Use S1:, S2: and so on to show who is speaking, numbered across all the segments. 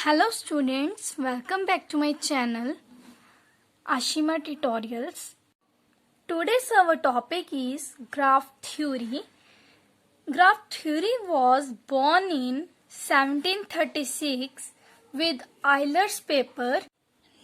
S1: Hello students, welcome back to my channel Ashima Tutorials. Today's our topic is graph theory. Graph theory was born in 1736 with Euler's paper.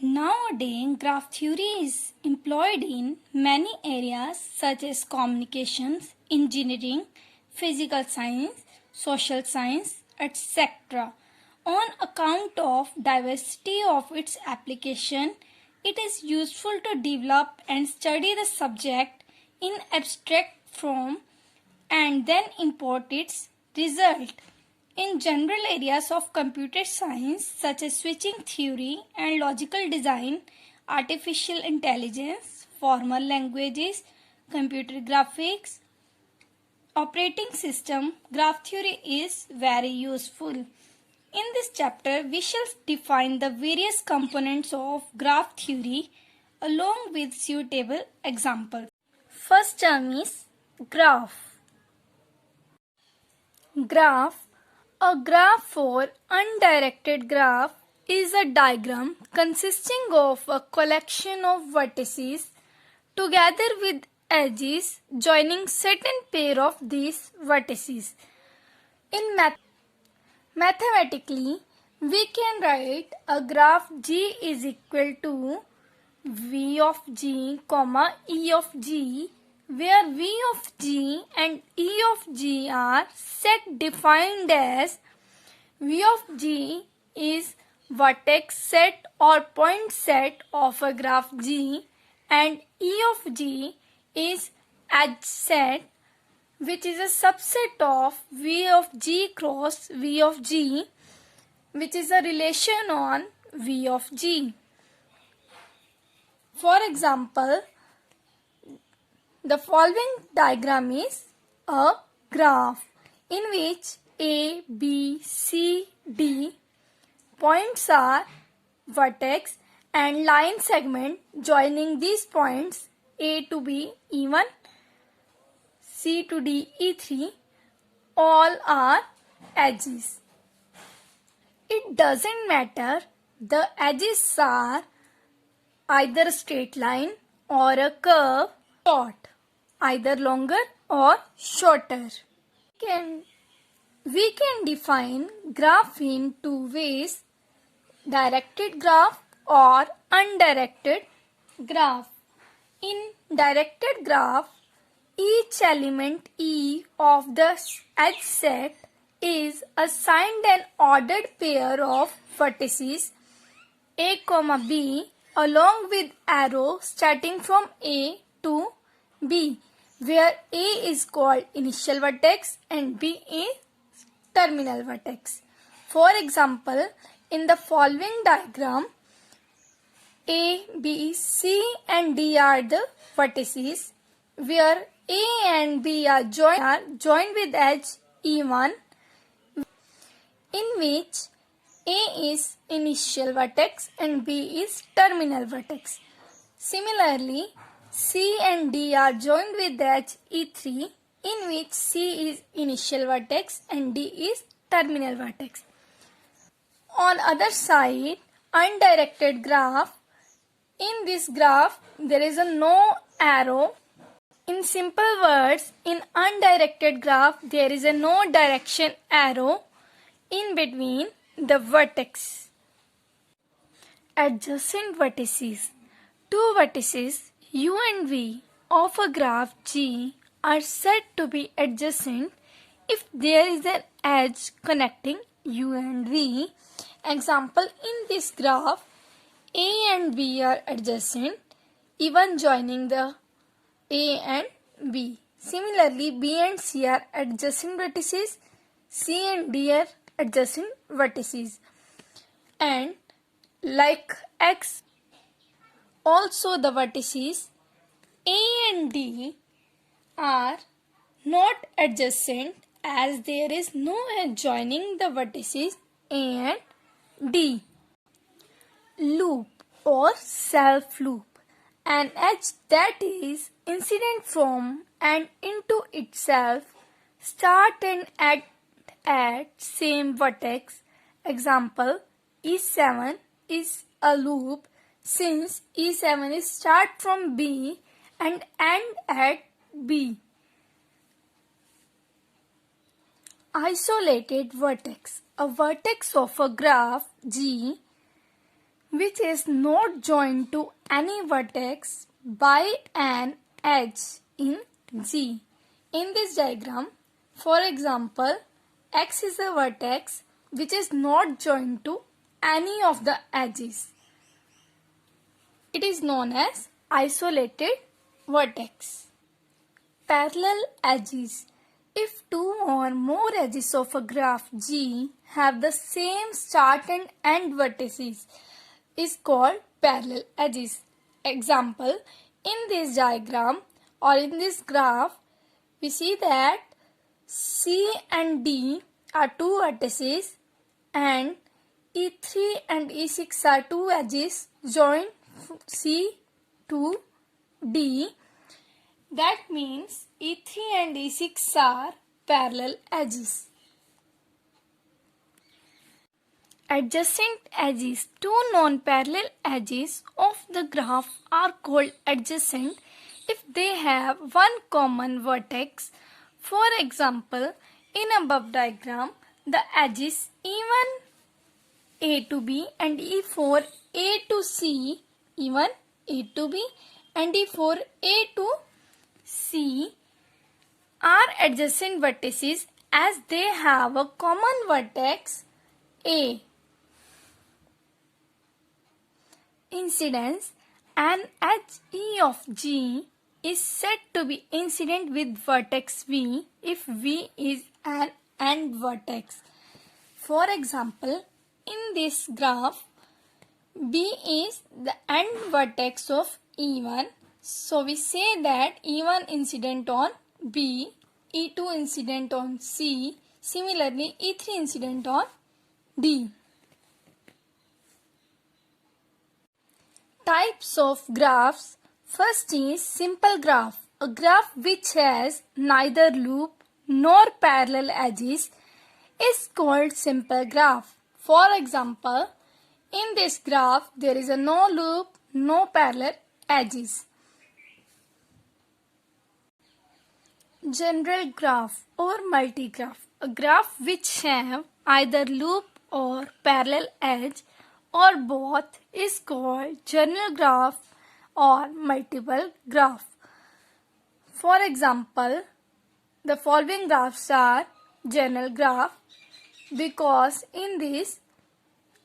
S1: Nowadays, graph theory is employed in many areas such as communications, engineering, physical science, social science, etc. On account of diversity of its application, it is useful to develop and study the subject in abstract form and then import its result. In general areas of computer science such as switching theory and logical design, artificial intelligence, formal languages, computer graphics, operating system, graph theory is very useful. In this chapter, we shall define the various components of graph theory along with suitable examples. First term is graph. Graph. A graph or undirected graph is a diagram consisting of a collection of vertices together with edges joining certain pair of these vertices. In mathematically, we can write a graph G is equal to V of G, E of G, where V of G and E of G are set defined as V of G is vertex set or point set of a graph G and E of G is edge set, which is a subset of V of G cross V of G, which is a relation on V of G. For example, the following diagram is a graph in which A, B, C, D points are vertex and line segment joining these points A to B E1, C to D E3, all are edges. It doesn't matter, the edges are either a straight line or a curve, short, either longer or shorter. We can define graph in two ways, directed graph or undirected graph. In directed graph, each element E of the edge set is assigned an ordered pair of vertices A, B along with arrow starting from A to B, where A is called initial vertex and B is terminal vertex. For example, in the following diagram, A, B, C and D are the vertices, where A and B are joined with edge E1, in which A is initial vertex and B is terminal vertex. Similarly, C and D are joined with edge E3, in which C is initial vertex and D is terminal vertex. On other side, undirected graph. In this graph, there is no arrow. In simple words, in undirected graph, there is no direction arrow in between the vertex. Adjacent vertices. Two vertices U and V of a graph G are said to be adjacent if there is an edge connecting U and V. Example, in this graph, A and B are adjacent, even joining the A and B. Similarly, B and C are adjacent vertices, C and D are adjacent vertices. And like X, also the vertices A and D are not adjacent as there is no edge joining the vertices A and D. Loop or self-loop. An edge that is incident from and into itself, start and end at same vertex. Example, E7 is a loop since E7 is start from B and end at B. Isolated vertex. A vertex of a graph G which is not joined to any vertex by an edge in G. In this diagram, for example, X is a vertex which is not joined to any of the edges. It is known as isolated vertex. Parallel edges. If two or more edges of a graph G have the same start and end vertices, is called parallel edges. Example, in this diagram or in this graph, we see that C and D are two vertices and E3 and E6 are two edges joined C to D. That means E3 and E6 are parallel edges. Adjacent edges. Two non-parallel edges of the graph are called adjacent if they have one common vertex. For example, in above diagram, the edges E1 A to B and E4 A to C, E1 A to B and E4 A to C are adjacent vertices as they have a common vertex A. Incidence. An edge E of G is said to be incident with vertex V if V is an end vertex. For example, in this graph, B is the end vertex of E1. So we say that E1 incident on B, E2 incident on C, similarly E3 incident on D. Types of graphs. First is simple graph. A graph which has neither loop nor parallel edges is called simple graph. For example, in this graph there is a no loop, no parallel edges. General graph or multigraph. A graph which have either loop or parallel edge or both is called general graph or multiple graph. For example, the following graphs are general graph because in this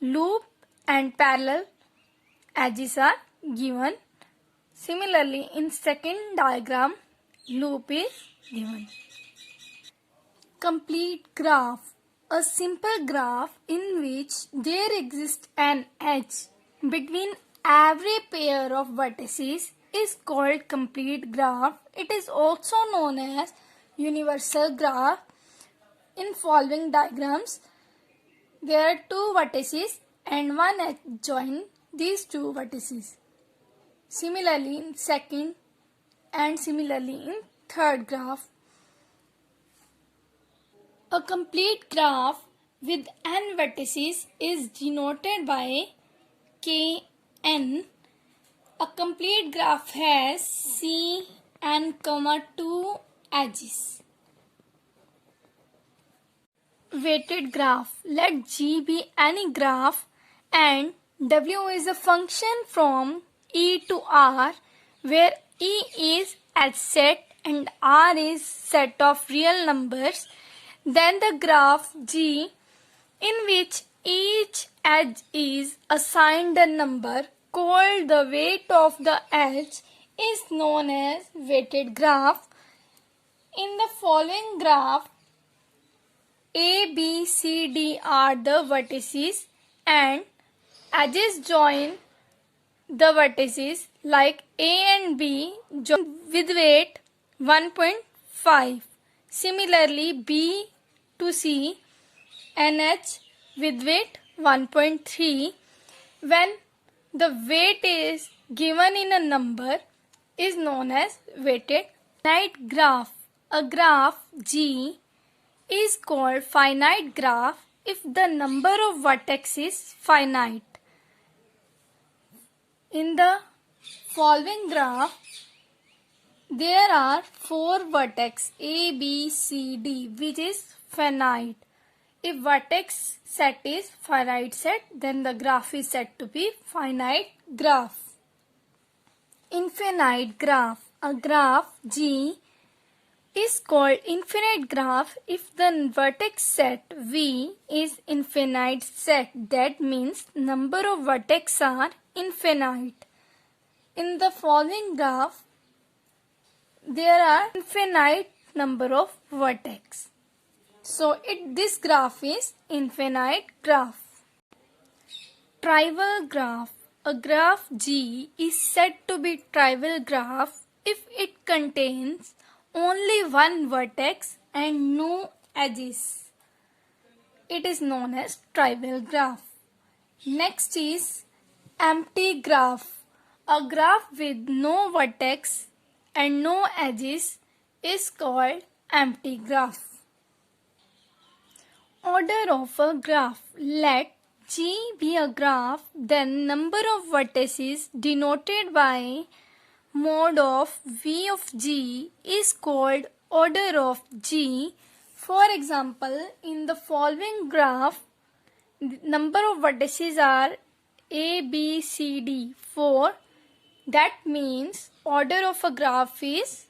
S1: loop and parallel edges are given. Similarly, in second diagram, loop is given. Complete graph. A simple graph in which there exists an edge between every pair of vertices is called complete graph. It is also known as universal graph. In following diagrams, there are two vertices and one edge join these two vertices. Similarly in second and similarly in third graph. A complete graph with n vertices is denoted by Kn. A complete graph has C n, 2 edges. Weighted graph. Let G be any graph and W is a function from E to R where E is edge set and R is set of real numbers. Then the graph G in which each edge is assigned a number called the weight of the edge is known as weighted graph. In the following graph, A, B, C, D are the vertices and edges join the vertices like A and B join with weight 1.5. Similarly, B to C and H with weight 1.3. When the weight is given in a number is known as weighted. Finite graph. A graph G is called finite graph if the number of vertex is finite. In the following graph, there are 4 vertex A, B, C, D, which is finite. If vertex set is finite set, then the graph is said to be finite graph. Infinite graph. A graph G is called infinite graph if the vertex set V is infinite set. That means number of vertex are infinite. In the following graph, there are infinite number of vertex. So this graph is infinite graph. Trivial graph. A graph G is said to be trivial graph if it contains only one vertex and no edges. It is known as trivial graph. Next is empty graph. A graph with no vertex and no edges is called empty graph. Order of a graph. Let G be a graph, then number of vertices denoted by mod of V of G is called order of G. For example, in the following graph, the number of vertices are A, B, C, D, 4. That means order of a graph is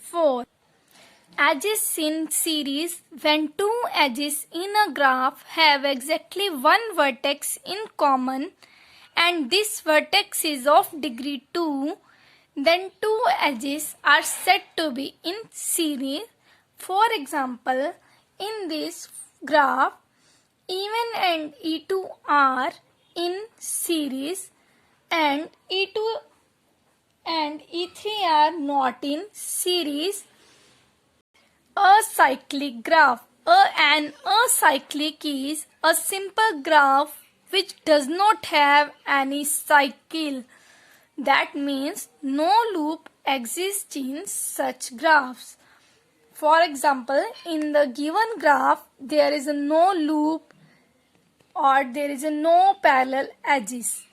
S1: 4. Edges in series. When two edges in a graph have exactly one vertex in common and this vertex is of degree 2, then two edges are said to be in series. For example, in this graph, E1 and E2 are in series and E2 and E3 are not in series. Acyclic graph. An acyclic is a simple graph which does not have any cycle. That means no loop exists in such graphs. For example, in the given graph, there is no loop or there is no parallel edges.